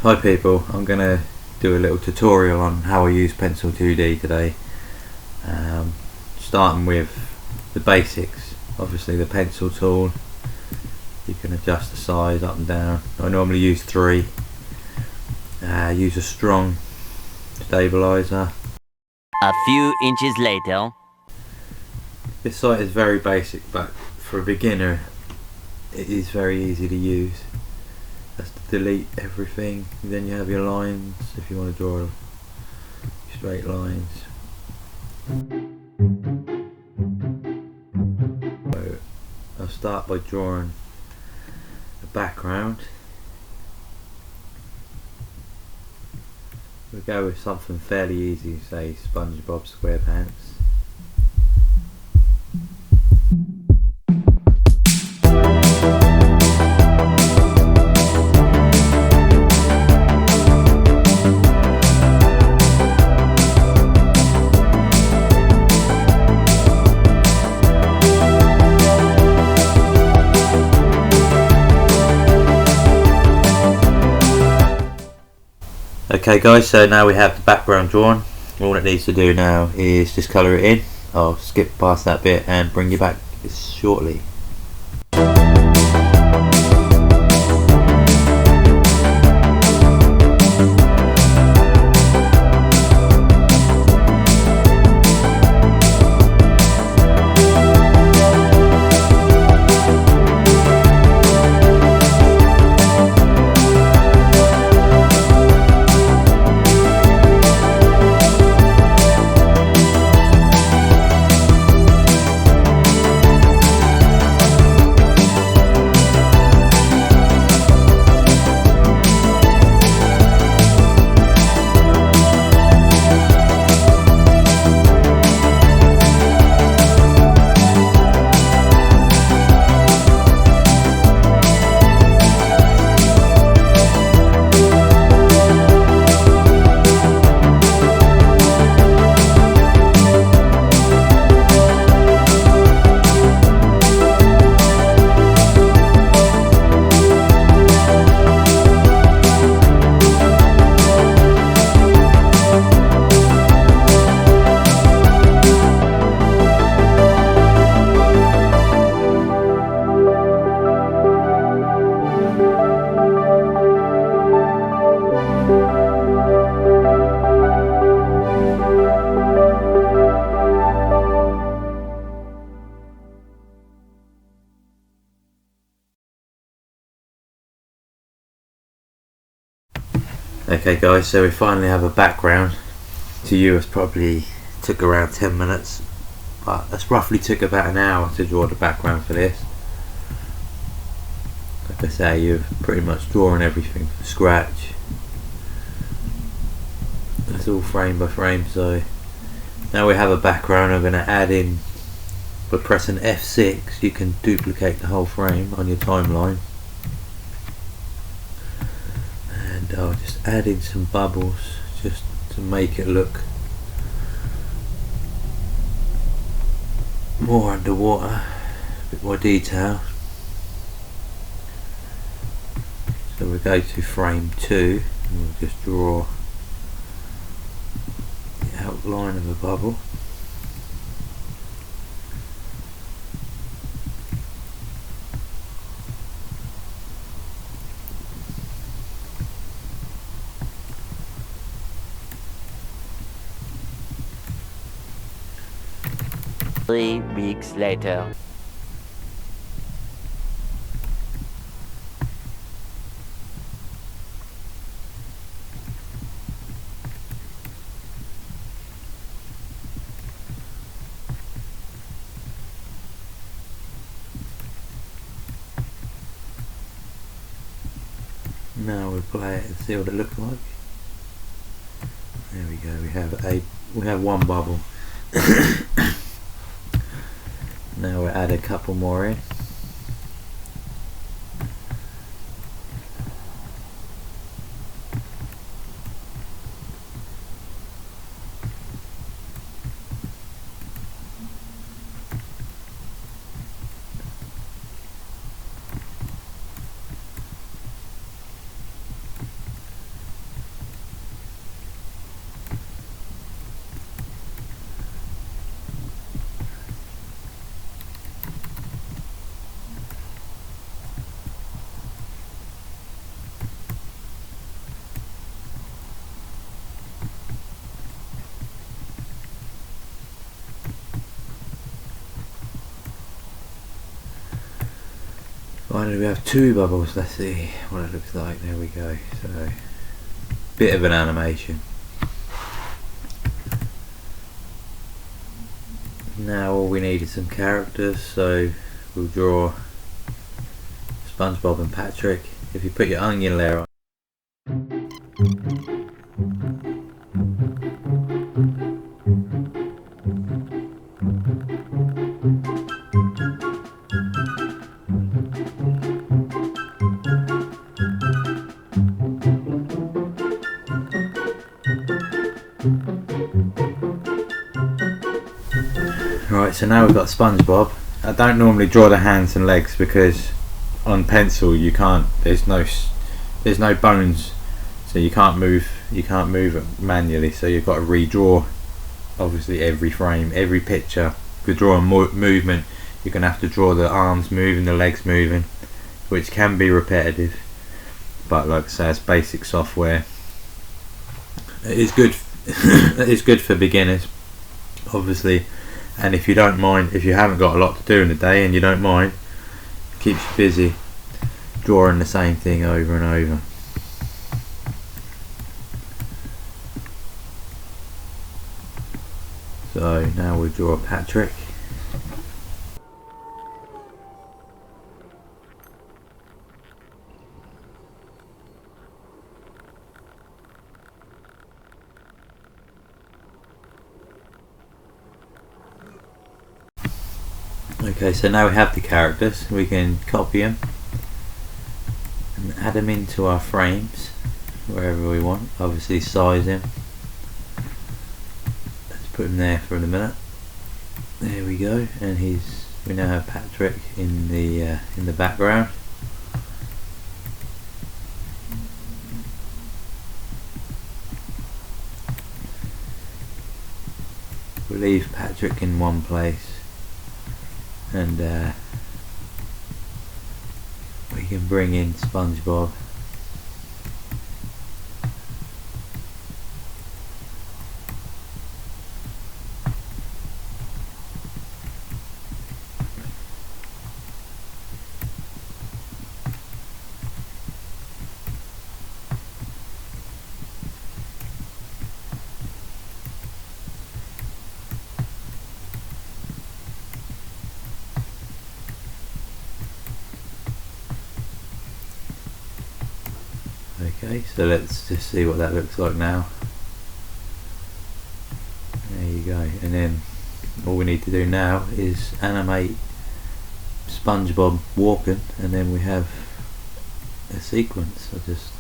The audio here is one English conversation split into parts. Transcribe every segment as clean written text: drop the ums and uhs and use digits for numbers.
Hi people, I'm going to do a little tutorial on how I use Pencil 2D today. Starting with the basics. Obviously the pencil tool, you can adjust the size up and down. I normally use 3. Use a strong stabilizer. A few inches later. This site is very basic, but for a beginner it is very easy to use. That's to delete everything. Then you have your lines if you want to draw straight lines. So I'll start by drawing a background. We'll go with something fairly easy, say Spongebob SquarePants. Okay guys, so now we have the background drawn. All it needs to do now is just colour it in. I'll skip past that bit and bring you back shortly. Okay guys, so we finally have a background. To you it's probably took around 10 minutes, but that's roughly took about an hour to draw the background for this. Like I say, you've pretty much drawn everything from scratch. It's all frame by frame, so now we have a background. I'm going to add in, by pressing F6 you can duplicate the whole frame on your timeline. I'll just add in some bubbles just to make it look more underwater, a bit more detail. So we'll go to frame 2 and we'll just draw the outline of a bubble. Three weeks later. Now we'll play it and see what it looks like. There we go. We have one bubble. Now we'll add a couple more in. Finally we have 2 bubbles. Let's see what it looks like. There we go. So bit of an animation. Now all we need is some characters, so we'll draw Spongebob and Patrick. If you put your onion layer on, right, so now we've got SpongeBob. I don't normally draw the hands and legs because on pencil you can't. There's no bones, so you can't move it manually. So you've got to redraw. Obviously, every frame, every picture. If you're drawing movement, you're gonna have to draw the arms moving, the legs moving, which can be repetitive. But like I say, it's basic software. It is good. It is good for beginners, obviously. And if you don't mind, if you haven't got a lot to do in the day and you don't mind, it keeps you busy drawing the same thing over and over. So now we draw Patrick. Okay, so now we have the characters, we can copy them and add them into our frames wherever we want. Obviously size them. Let's put him there for a minute. There we go, and we now have Patrick in the background. We'll leave Patrick in one place. And we can bring in SpongeBob. Okay, so let's just see what that looks like now. There you go, and then all we need to do now is animate SpongeBob walking, and then we have a sequence. I'll just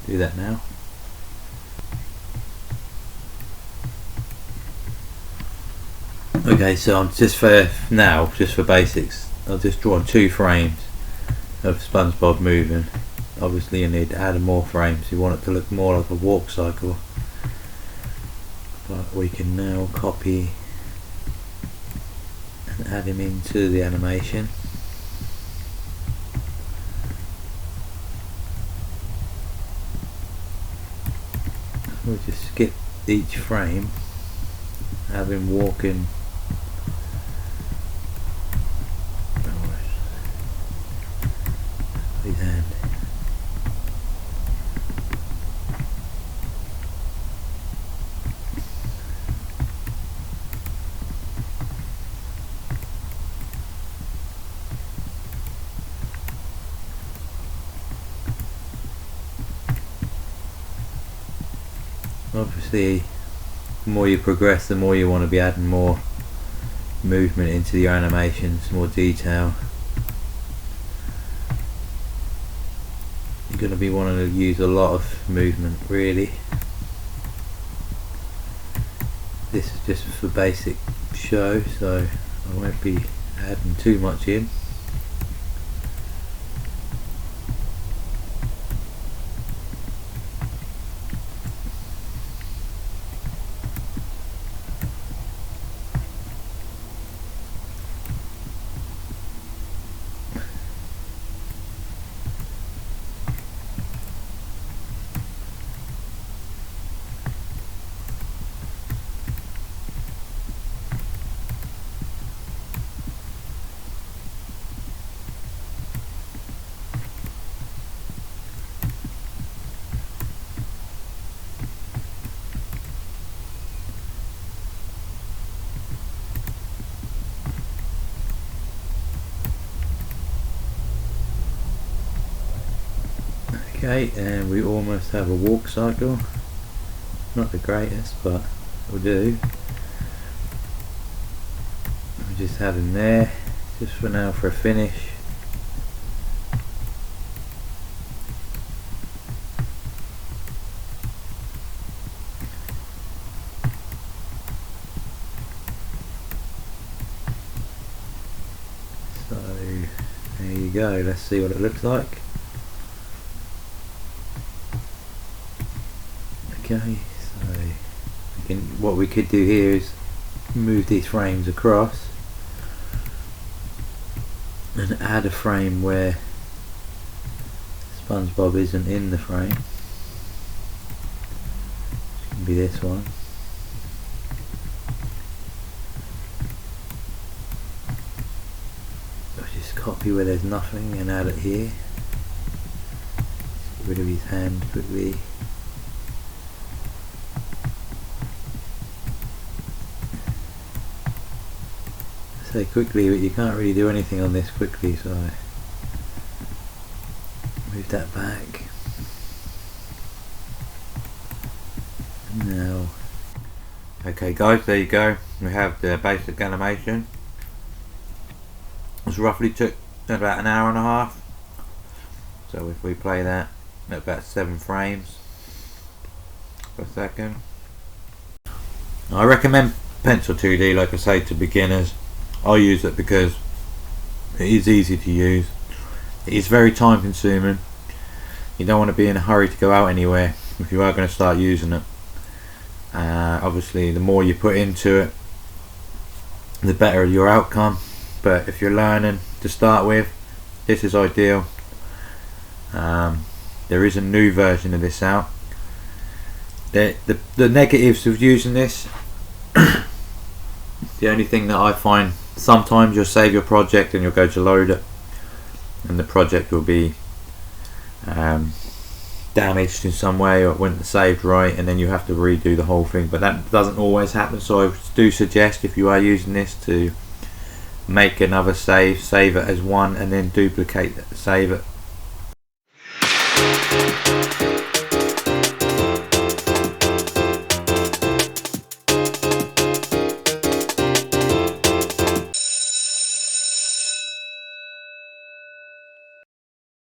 do that now. Okay, so I'm just for basics, I'll just draw 2 frames of SpongeBob moving. Obviously you need to add more frames, you want it to look more like a walk cycle, but we can now copy and add him into the animation. We'll just skip each frame, have him walking. His hand. Obviously, the more you progress, the more you want to be adding more movement into your animations, more detail. You're going to be wanting to use a lot of movement, really. This is just for basic show, so I won't be adding too much in. Okay, and we almost have a walk cycle. Not the greatest, but will do. We just have him there, just for now for a finish. So there you go, let's see what it looks like. Okay, so what we could do here is move these frames across and add a frame where Spongebob isn't in the frame. It can be this one. I'll just copy where there's nothing and add it here. Just get rid of his hand quickly. Say quickly, but you can't really do anything on this quickly, so move that back. Now, okay guys, there you go. We have the basic animation. This roughly took about an hour and a half. So if we play that at about 7 frames per second. I recommend Pencil 2D, like I say, to beginners. I use it because it is easy to use. It is very time consuming. You don't want to be in a hurry to go out anywhere if you are going to start using it. Obviously the more you put into it, the better your outcome, but if you're learning to start with, this is ideal. There is a new version of this out. The negatives of using this, the only thing that I find, sometimes you'll save your project and you'll go to load it and the project will be damaged in some way, or it wasn't saved right, and then you have to redo the whole thing. But that doesn't always happen, so I do suggest, if you are using this, to make another save it as one and then duplicate it, save it